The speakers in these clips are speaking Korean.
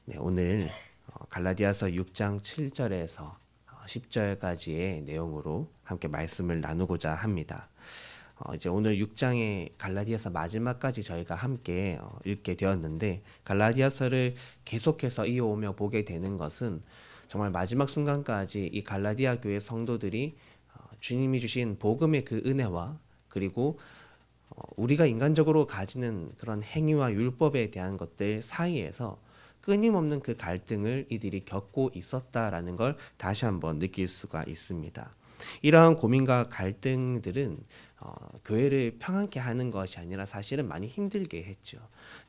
네, 오늘 갈라디아서 6장 7절에서 10절까지의 내용으로 함께 말씀을 나누고자 합니다. 이제 오늘 6장의 갈라디아서 마지막까지 저희가 함께 읽게 되었는데, 갈라디아서를 계속해서 이어오며 보게 되는 것은 정말 마지막 순간까지 이 갈라디아 교회 성도들이 주님이 주신 복음의 그 은혜와, 그리고 우리가 인간적으로 가지는 그런 행위와 율법에 대한 것들 사이에서 끊임없는 그 갈등을 이들이 겪고 있었다라는 걸 다시 한번 느낄 수가 있습니다. 이러한 고민과 갈등들은 교회를 평안케 하는 것이 아니라 사실은 많이 힘들게 했죠.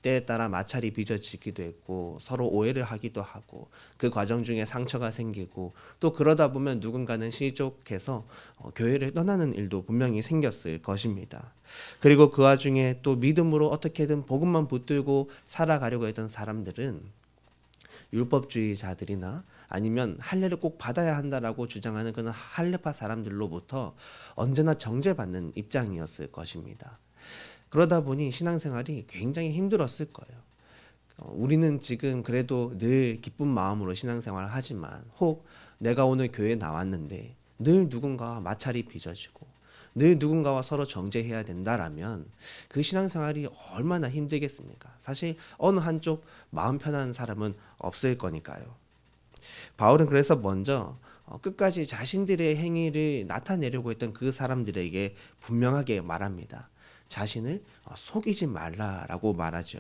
때에 따라 마찰이 빚어지기도 했고, 서로 오해를 하기도 하고, 그 과정 중에 상처가 생기고, 또 그러다 보면 누군가는 실족해서 교회를 떠나는 일도 분명히 생겼을 것입니다. 그리고 그 와중에 또 믿음으로 어떻게든 복음만 붙들고 살아가려고 했던 사람들은 율법주의자들이나 아니면 할례를 꼭 받아야 한다라고 주장하는 그런 할례파 사람들로부터 언제나 정죄받는 입장이었을 것입니다. 그러다 보니 신앙생활이 굉장히 힘들었을 거예요. 우리는 지금 그래도 늘 기쁜 마음으로 신앙생활을 하지만, 혹 내가 오늘 교회에 나왔는데 늘 누군가와 마찰이 빚어지고 늘 누군가와 서로 정죄해야 된다라면 그 신앙생활이 얼마나 힘들겠습니까? 사실 어느 한쪽 마음 편한 사람은 없을 거니까요. 바울은 그래서 먼저 끝까지 자신들의 행위를 나타내려고 했던 그 사람들에게 분명하게 말합니다. 자신을 속이지 말라라고 말하죠.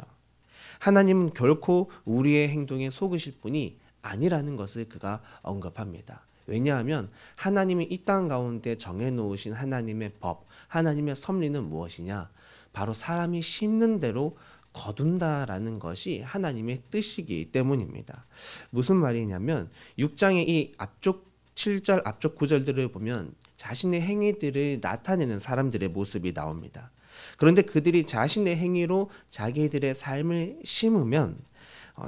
하나님은 결코 우리의 행동에 속으실 분이 아니라는 것을 그가 언급합니다. 왜냐하면 하나님이 이 땅 가운데 정해놓으신 하나님의 법, 하나님의 섭리는 무엇이냐? 바로 사람이 심는 대로 거둔다라는 것이 하나님의 뜻이기 때문입니다. 무슨 말이냐면 6장의 이 앞쪽 7절 앞쪽 9절들을 보면 자신의 행위들을 나타내는 사람들의 모습이 나옵니다. 그런데 그들이 자신의 행위로 자기들의 삶을 심으면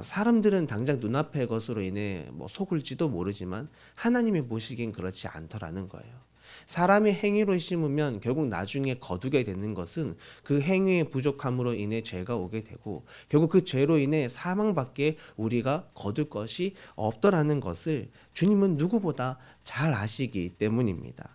사람들은 당장 눈앞의 것으로 인해 속을지도 모르지만 하나님이 보시기엔 그렇지 않더라는 거예요. 사람의 행위로 심으면 결국 나중에 거두게 되는 것은 그 행위의 부족함으로 인해 죄가 오게 되고, 결국 그 죄로 인해 사망밖에 우리가 거둘 것이 없더라는 것을 주님은 누구보다 잘 아시기 때문입니다.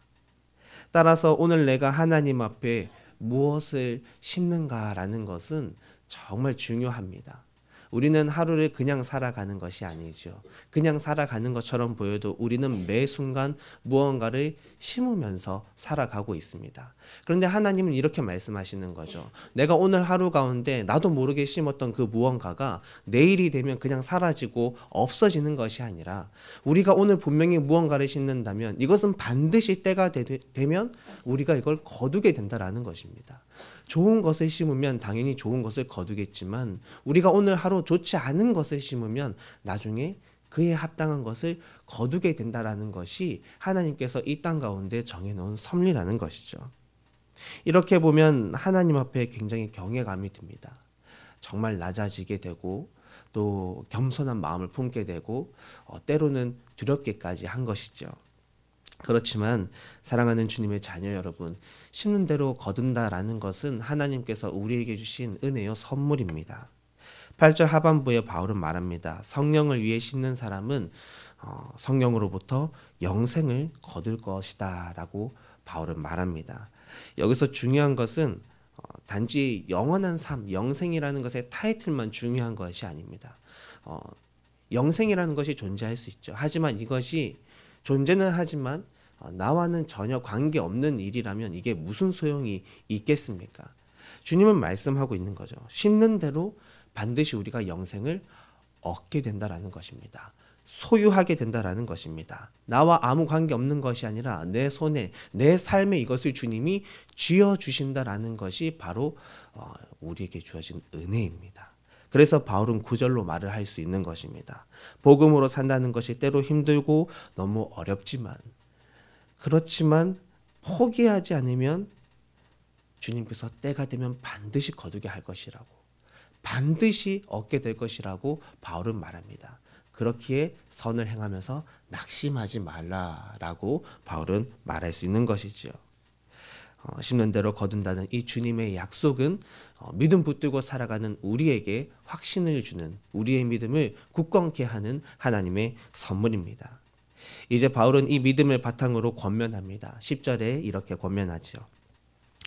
따라서 오늘 내가 하나님 앞에 무엇을 심는가라는 것은 정말 중요합니다. 우리는 하루를 그냥 살아가는 것이 아니죠. 그냥 살아가는 것처럼 보여도 우리는 매 순간 무언가를 심으면서 살아가고 있습니다. 그런데 하나님은 이렇게 말씀하시는 거죠. 내가 오늘 하루 가운데 나도 모르게 심었던 그 무언가가 내일이 되면 그냥 사라지고 없어지는 것이 아니라, 우리가 오늘 분명히 무언가를 심는다면 이것은 반드시 때가 되면 우리가 이걸 거두게 된다라는 것입니다. 좋은 것을 심으면 당연히 좋은 것을 거두겠지만, 우리가 오늘 하루 좋지 않은 것을 심으면 나중에 그에 합당한 것을 거두게 된다라는 것이 하나님께서 이 땅 가운데 정해놓은 섭리라는 것이죠. 이렇게 보면 하나님 앞에 굉장히 경외감이 듭니다. 정말 낮아지게 되고, 또 겸손한 마음을 품게 되고, 때로는 두렵게까지 한 것이죠. 그렇지만 사랑하는 주님의 자녀 여러분, 심는 대로 거둔다라는 것은 하나님께서 우리에게 주신 은혜요 선물입니다. 8절 하반부에 바울은 말합니다. 성령을 위해 심는 사람은 성령으로부터 영생을 거둘 것이다 라고 바울은 말합니다. 여기서 중요한 것은 단지 영원한 삶, 영생이라는 것의 타이틀만 중요한 것이 아닙니다. 영생이라는 것이 존재할 수 있죠. 하지만 이것이 존재는 하지만 나와는 전혀 관계없는 일이라면 이게 무슨 소용이 있겠습니까? 주님은 말씀하고 있는 거죠. 심는 대로 반드시 우리가 영생을 얻게 된다라는 것입니다. 소유하게 된다라는 것입니다. 나와 아무 관계없는 것이 아니라 내 손에, 내 삶에 이것을 주님이 쥐어주신다라는 것이 바로 우리에게 주어진 은혜입니다. 그래서 바울은 9절로 말을 할 수 있는 것입니다. 복음으로 산다는 것이 때로 힘들고 너무 어렵지만, 그렇지만 포기하지 않으면 주님께서 때가 되면 반드시 거두게 할 것이라고, 반드시 얻게 될 것이라고 바울은 말합니다. 그렇기에 선을 행하면서 낙심하지 말라라고 바울은 말할 수 있는 것이죠. 심는 대로 거둔다는 이 주님의 약속은 믿음 붙들고 살아가는 우리에게 확신을 주는, 우리의 믿음을 굳건케 하는 하나님의 선물입니다. 이제 바울은 이 믿음을 바탕으로 권면합니다. 10절에 이렇게 권면하죠.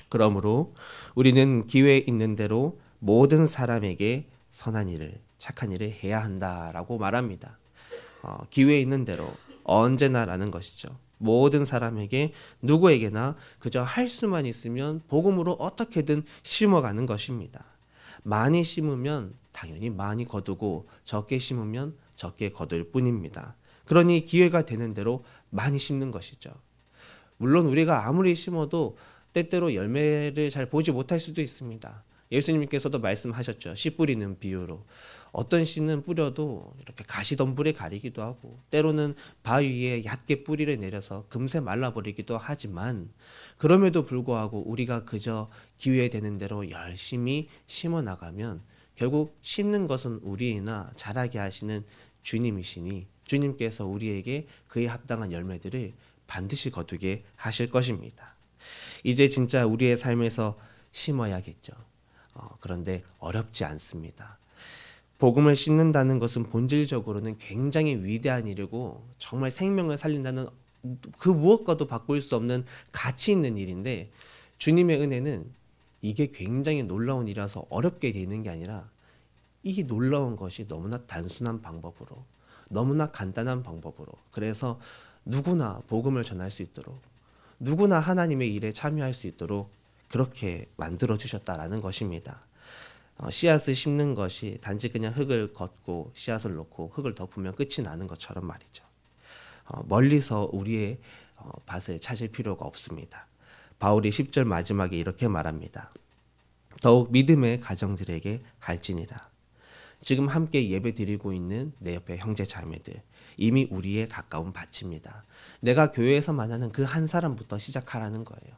그러므로 우리는 기회 있는 대로 모든 사람에게 선한 일을, 착한 일을 해야 한다라고 말합니다. 기회 있는 대로 언제나라는 것이죠. 모든 사람에게, 누구에게나 그저 할 수만 있으면 복음으로 어떻게든 심어가는 것입니다. 많이 심으면 당연히 많이 거두고 적게 심으면 적게 거둘 뿐입니다. 그러니 기회가 되는 대로 많이 심는 것이죠. 물론 우리가 아무리 심어도 때때로 열매를 잘 보지 못할 수도 있습니다. 예수님께서도 말씀하셨죠. 씨 뿌리는 비유로. 어떤 씨는 뿌려도 이렇게 가시덤불에 가리기도 하고, 때로는 바위 위에 얕게 뿌리를 내려서 금세 말라버리기도 하지만, 그럼에도 불구하고 우리가 그저 기회 되는 대로 열심히 심어 나가면 결국 심는 것은 우리이나 자라게 하시는 주님이시니, 주님께서 우리에게 그에 합당한 열매들을 반드시 거두게 하실 것입니다. 이제 진짜 우리의 삶에서 심어야겠죠. 그런데 어렵지 않습니다. 복음을 심는다는 것은 본질적으로는 굉장히 위대한 일이고, 정말 생명을 살린다는 그 무엇과도 바꿀 수 없는 가치 있는 일인데, 주님의 은혜는 이게 굉장히 놀라운 일이라서 어렵게 되는 게 아니라, 이 놀라운 것이 너무나 단순한 방법으로, 너무나 간단한 방법으로, 그래서 누구나 복음을 전할 수 있도록, 누구나 하나님의 일에 참여할 수 있도록 그렇게 만들어 주셨다라는 것입니다. 씨앗을 심는 것이 단지 그냥 흙을 걷고 씨앗을 놓고 흙을 덮으면 끝이 나는 것처럼 말이죠. 멀리서 우리의 밭을 찾을 필요가 없습니다. 바울이 10절 마지막에 이렇게 말합니다. 더욱 믿음의 가정들에게 갈지니라. 지금 함께 예배 드리고 있는 내 옆에 형제 자매들, 이미 우리의 가까운 밭입니다. 내가 교회에서 만나는 그 한 사람부터 시작하라는 거예요.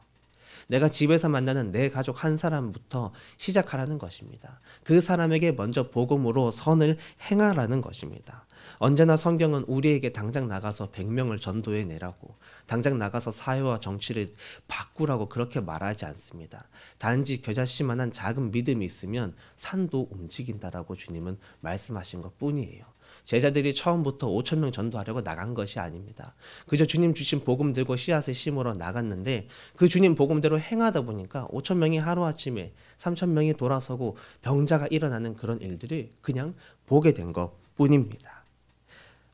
내가 집에서 만나는 내 가족 한 사람부터 시작하라는 것입니다. 그 사람에게 먼저 복음으로 선을 행하라는 것입니다. 언제나 성경은 우리에게 당장 나가서 100명을 전도해 내라고, 당장 나가서 사회와 정치를 바꾸라고 그렇게 말하지 않습니다. 단지 겨자씨만한 작은 믿음이 있으면 산도 움직인다라고 주님은 말씀하신 것 뿐이에요. 제자들이 처음부터 5,000명 전도하려고 나간 것이 아닙니다. 그저 주님 주신 복음 들고 씨앗을 심으러 나갔는데, 그 주님 복음대로 행하다 보니까 5,000명이 하루아침에 3,000명이 돌아서고 병자가 일어나는 그런 일들을 그냥 보게 된 것 뿐입니다.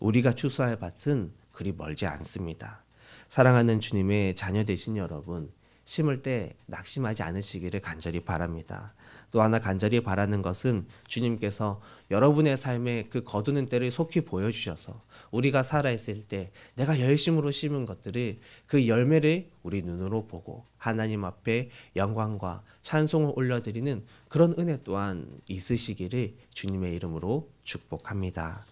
우리가 추수할 밭은 그리 멀지 않습니다. 사랑하는 주님의 자녀 되신 여러분, 심을 때 낙심하지 않으시기를 간절히 바랍니다. 또 하나 간절히 바라는 것은 주님께서 여러분의 삶에 그 거두는 때를 속히 보여주셔서 우리가 살아있을 때 내가 열심으로 심은 것들을, 그 열매를 우리 눈으로 보고 하나님 앞에 영광과 찬송을 올려드리는 그런 은혜 또한 있으시기를 주님의 이름으로 축복합니다.